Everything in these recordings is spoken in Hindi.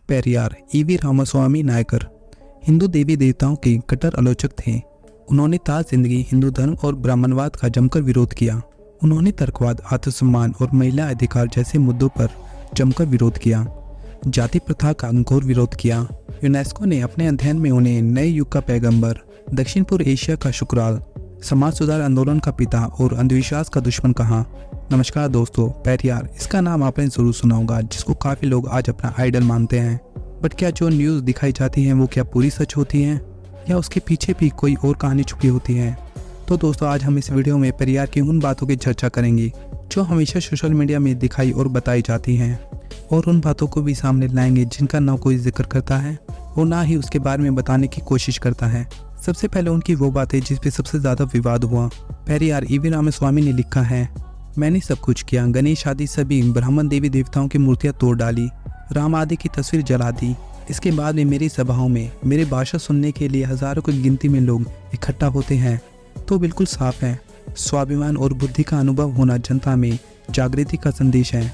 पेरियार ईवी रामास्वामी नायकर हिंदू देवी देवताओं के कट्टर आलोचक थे। उन्होंने ताज जिंदगी, हिंदू धर्म और ब्राह्मणवाद का जमकर विरोध किया। उन्होंने तर्कवाद, आत्मसम्मान और महिला अधिकार जैसे मुद्दों पर जमकर विरोध किया। जाति प्रथा का घोर विरोध किया। यूनेस्को ने अपने अध्ययन में उन्हें नए युग का पैगंबर, दक्षिण पूर्व एशिया का शुक्राल, समाज सुधार आंदोलन का पिता और अंधविश्वास का दुश्मन कहा। नमस्कार दोस्तों, पेरियार, इसका नाम आपने जरूर सुना होगा, जिसको काफ़ी लोग आज अपना आइडल मानते हैं। बट क्या जो न्यूज़ दिखाई जाती हैं वो क्या पूरी सच होती हैं या उसके पीछे भी कोई और कहानी छुपी होती है? तो दोस्तों, आज हम इस वीडियो में पेरियार की उन बातों की चर्चा करेंगे जो हमेशा सोशल मीडिया में दिखाई और बताई जाती हैं, और उन बातों को भी सामने लाएंगे जिनका ना कोई जिक्र करता है और ना ही उसके बारे में बताने की कोशिश करता है। सबसे पहले उनकी वो बातें जिस पे सबसे ज़्यादा विवाद हुआ। पेरियार ईवी रामास्वामी ने लिखा है, मैंने सब कुछ किया, गणेश आदि सभी ब्राह्मण देवी देवताओं की मूर्तियाँ तोड़ डाली, राम आदि की तस्वीर जला दी। इसके बाद में मेरी सभाओं में मेरे भाषण सुनने के लिए हजारों की गिनती में लोग इकट्ठा होते हैं। तो बिल्कुल साफ है, स्वाभिमान और बुद्धि का अनुभव होना जनता में जागृति का संदेश है।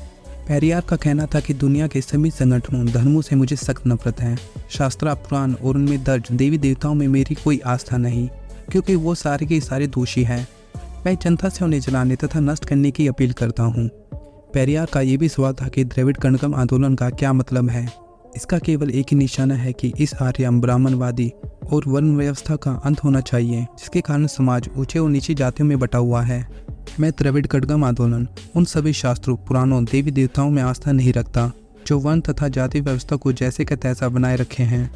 पेरियार का कहना था कि दुनिया के सभी संगठनों, धर्मों से मुझे सख्त नफरत है। शास्त्र, पुराण और उनमें दर्ज देवी देवताओं में मेरी कोई आस्था नहीं, क्योंकि वो सारे के सारे दोषी हैं। मैं जनता से उन्हें जलाने तथा नष्ट करने की अपील करता हूँ। पेरियार का ये भी सवाल था कि द्रविड़ कणगम आंदोलन का क्या मतलब है। इसका केवल एक ही निशाना है कि इस आर्यम, ब्राह्मणवादी और वर्ण व्यवस्था का अंत होना चाहिए, जिसके कारण समाज ऊंचे और नीची जातियों में बटा हुआ है। मैं द्रविड़ कणगम आंदोलन, उन सभी शास्त्रों, पुराणों, देवी देवताओं में आस्था नहीं रखता जो वर्ण तथा जाति व्यवस्था को जैसे का तैसा बनाए रखे हैं।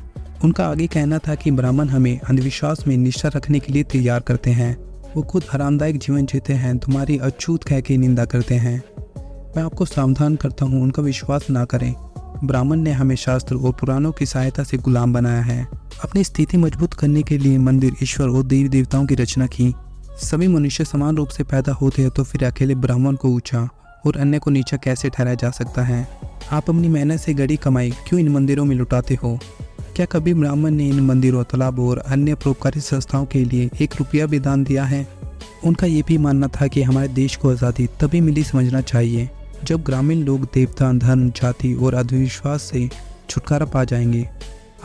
उनका आगे कहना था कि ब्राह्मण हमें अंधविश्वास में निष्ठा रखने के लिए तैयार करते हैं। वो खुद आरामदायक जीवन जीते हैं, तुम्हारी अछूत कह के निंदा करते हैं। मैं आपको सावधान करता हूँ, उनका विश्वास ना करें। ब्राह्मण ने हमें शास्त्र और पुराणों की सहायता से गुलाम बनाया है। अपनी स्थिति मजबूत करने के लिए मंदिर, ईश्वर और देवी देवताओं की रचना की। सभी मनुष्य समान रूप से पैदा होते हैं, तो फिर अकेले ब्राह्मण को ऊंचा और अन्य को नीचा कैसे ठहराया जा सकता है? आप अपनी मेहनत से गड़ी कमाई क्यों इन मंदिरों में लुटाते हो? क्या कभी ब्राह्मण ने इन मंदिरों, तालाबों और अन्य परोपकारी संस्थाओं के लिए 1 रुपया भी दान दिया है? उनका ये भी मानना था कि हमारे देश को आज़ादी तभी मिली समझना चाहिए जब ग्रामीण लोग देवता, धर्म, जाति और अंधविश्वास से छुटकारा पा जाएंगे।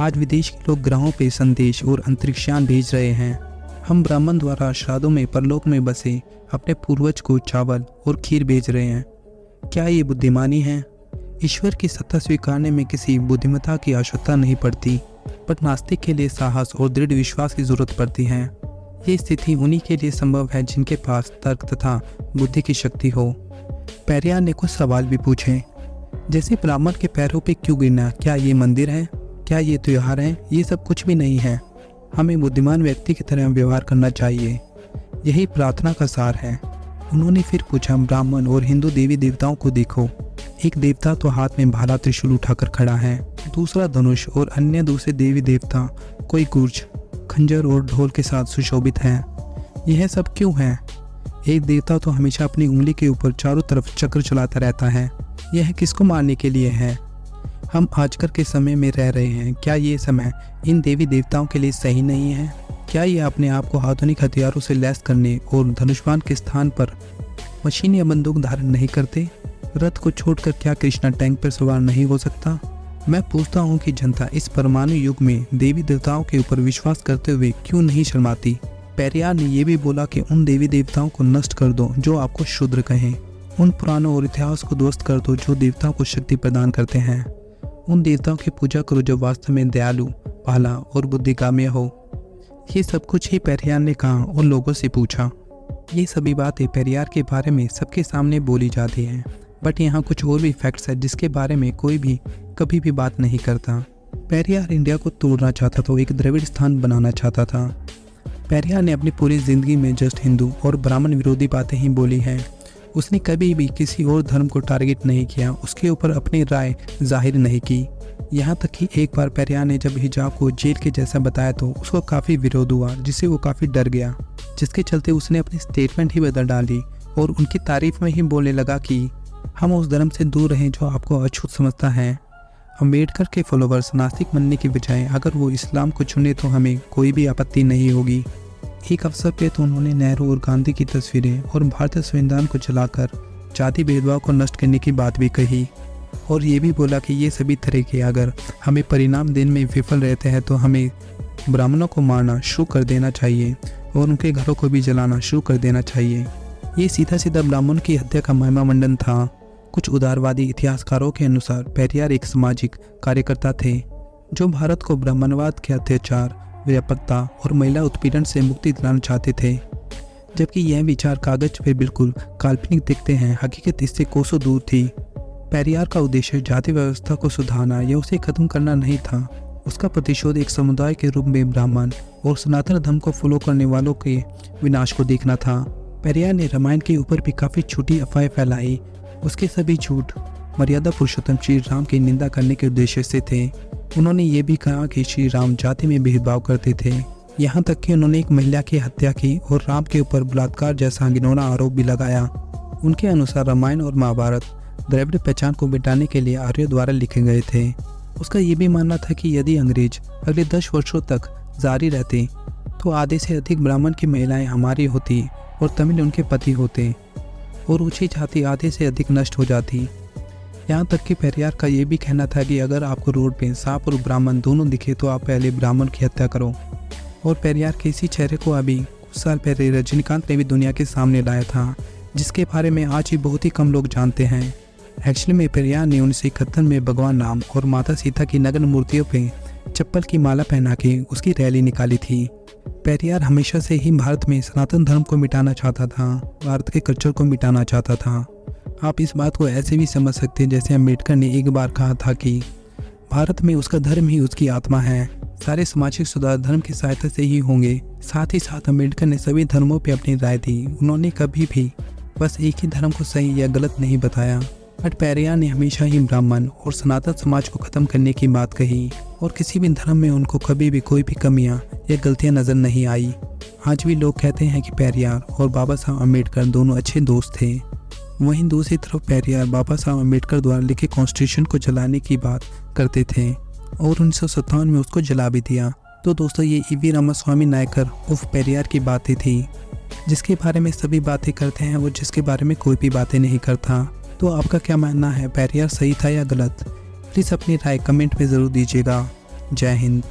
आज विदेश के लोग ग्रहों पे संदेश और अंतरिक्षयान भेज रहे हैं। हम ब्राह्मण द्वारा श्राद्धों में परलोक में बसे अपने पूर्वज को चावल और खीर भेज रहे हैं। क्या ये बुद्धिमानी है? ईश्वर की सत्ता स्वीकारने में किसी बुद्धिमत्ता की आवश्यकता नहीं पड़ती, पर नास्तिक के लिए साहस और दृढ़ विश्वास की जरूरत पड़ती है। ये स्थिति उन्हीं के लिए संभव है जिनके पास तर्क तथा बुद्धि की शक्ति हो। पेरियार ने कुछ सवाल भी पूछे, जैसे ब्राह्मण के पैरों पे क्यों गिरना? क्या ये मंदिर है? क्या ये त्योहार है? ये सब कुछ भी नहीं है। हमें बुद्धिमान व्यक्ति की तरह व्यवहार करना चाहिए, यही प्रार्थना का सार है। उन्होंने फिर पूछा, ब्राह्मण और हिंदू देवी देवताओं को देखो, एक देवता तो हाथ में भाला त्रिशूल उठाकर खड़ा है, दूसरा धनुष, और अन्य दूसरे देवी देवता कोई गुर्ज, खंजर और ढोल के साथ सुशोभित हैं। यह सब क्यों है? एक देवता तो हमेशा अपनी उंगली के ऊपर चारों तरफ चक्र चलाता रहता है। यह किसको मारने के लिए है? हम आजकल के समय में रह रहे हैं। क्या ये समय इन देवी देवताओं के लिए सही नहीं है? क्या ये अपने आप को आधुनिक हथियारों से लैस करने और धनुष्मान के स्थान पर मशीन या बंदूक धारण नहीं करते? रथ को छोड़कर क्या कृष्णा टैंक पर सवार नहीं हो सकता? मैं पूछता हूँ कि जनता इस परमाणु युग में देवी देवताओं के ऊपर विश्वास करते हुए क्यों नहीं शर्माती? पेरियार ने यह भी बोला कि उन देवी देवताओं को नष्ट कर दो जो आपको शूद्र कहें। उन पुराणों और इतिहास को ध्वस्त कर दो जो देवताओं को शक्ति प्रदान करते हैं। उन देवताओं की पूजा करो जो वास्तव में दयालु, भाला और बुद्धिकाम्य हो। ये सब कुछ ही पेरियार ने कहा और लोगों से पूछा। ये सभी बातें पेरियार के बारे में सबके सामने बोली जाती हैं, बट यहाँ कुछ और भी फैक्ट्स है जिसके बारे में कोई भी कभी भी बात नहीं करता। पेरियार इंडिया को तोड़ना चाहता था, एक द्रविड़ स्थान बनाना चाहता था। पेरियार ने अपनी पूरी जिंदगी में जस्ट हिंदू और ब्राह्मण विरोधी बातें ही बोली हैं। उसने कभी भी किसी और धर्म को टारगेट नहीं किया, उसके ऊपर अपनी राय जाहिर नहीं की। यहाँ तक कि एक बार पेरियार ने जब हिजाब को जेल के जैसा बताया तो उसको काफ़ी विरोध हुआ, जिससे वो काफ़ी डर गया, जिसके चलते उसने अपनी स्टेटमेंट ही बदल डाली और उनकी तारीफ में ही बोलने लगा कि हम उस धर्म से दूर रहें जो आपको अछूत समझता है। अम्बेडकर के फॉलोवर्स नास्तिक बनने के बजाय अगर वो इस्लाम को चुने तो हमें कोई भी आपत्ति नहीं होगी। एक अवसर पे तो उन्होंने नेहरू और गांधी की तस्वीरें और भारतीय संविधान को जलाकर जाति भेदभाव को नष्ट करने की बात भी कही। और ये भी बोला कि ये सभी तरीके अगर हमें परिणाम देने में विफल रहते हैं तो हमें ब्राह्मणों को मारना शुरू कर देना चाहिए और उनके घरों को भी जलाना शुरू कर देना चाहिए। ये सीधा सीधा ब्राह्मण की हत्या का महिमामंडन था। कुछ उदारवादी इतिहासकारों के अनुसार पेरियार एक सामाजिक कार्यकर्ता थे जो भारत को ब्राह्मणवाद के अत्याचार, व्यापकता और महिला उत्पीड़न से मुक्ति दिलाना चाहते थे। जबकि यह विचार कागज पर बिल्कुल काल्पनिक दिखते हैं, हकीकत इससे कोसों दूर थी। पेरियार का उद्देश्य जाति व्यवस्था को सुधारना या उसे खत्म करना नहीं था। उसका प्रतिशोध एक समुदाय के रूप में ब्राह्मण और सनातन धर्म को फॉलो करने वालों के विनाश को देखना था। पेरियार ने रामायण के ऊपर भी काफ़ी झूठी अफवाहें फैलाई। उसके सभी झूठ मर्यादा पुरुषोत्तम श्री राम की निंदा करने के उद्देश्य से थे। उन्होंने ये भी कहा कि श्री राम जाति में भेदभाव करते थे। यहाँ तक कि उन्होंने एक महिला की हत्या की और राम के ऊपर बलात्कार जैसा घिनौना आरोप भी लगाया। उनके अनुसार रामायण और महाभारत द्रविड़ पहचान को मिटाने के लिए आर्यों द्वारा लिखे गए थे। उसका ये भी मानना था कि यदि अंग्रेज अगले 10 वर्षों तक जारी रहते तो आधे से अधिक ब्राह्मण की महिलाएं हमारी होती और तमिल उनके पति होते और ऊंची जाति आधे से अधिक नष्ट हो जाती। यहाँ तक कि पेरियार का ये भी कहना था कि अगर आपको रोड पे सांप और ब्राह्मण दोनों दिखे तो आप पहले ब्राह्मण की हत्या करो। और पेरियार के इसी चेहरे को अभी कुछ साल पहले रजनीकांत ने भी दुनिया के सामने लाया था, जिसके बारे में आज भी बहुत ही कम लोग जानते हैं। एक्चुअली में पेरियार ने 1971 में भगवान राम और माता सीता की नग्न मूर्तियों पे चप्पल की माला पहना के उसकी रैली निकाली थी। पेरियार हमेशा से ही भारत में सनातन धर्म को मिटाना चाहता था, भारत के कल्चर को मिटाना चाहता था। आप इस बात को ऐसे भी समझ सकते हैं जैसे अम्बेडकर ने एक बार कहा था कि भारत में उसका धर्म ही उसकी आत्मा है, सारे सामाजिक सुधार धर्म की सहायता से ही होंगे। साथ ही साथ अम्बेडकर ने सभी धर्मों पर अपनी राय दी। उन्होंने कभी भी बस एक ही धर्म को सही या गलत नहीं बताया। बट पेरियार ने हमेशा ही ब्राह्मण और सनातन समाज को खत्म करने की बात कही और किसी भी धर्म में उनको कभी भी कोई भी कमियां या गलतियां नजर नहीं आई। आज भी लोग कहते हैं कि पेरियार और बाबा साहब अम्बेडकर दोनों अच्छे दोस्त थे। वहीं दूसरी तरफ पेरियार बाबा साहब अम्बेडकर द्वारा लिखे कॉन्स्टिट्यूशन को जलाने की बात करते थे और 1957 में उसको जला भी दिया। तो दोस्तों, ये ईवी रामास्वामी नायकर उर्फ पेरियार की बातें थी, जिसके बारे में सभी बातें करते हैं और जिसके बारे में कोई भी बातें नहीं करता। तो आपका क्या मानना है, पेरियार सही था या गलत? प्लीज़ अपनी राय कमेंट में ज़रूर दीजिएगा। जय हिंद।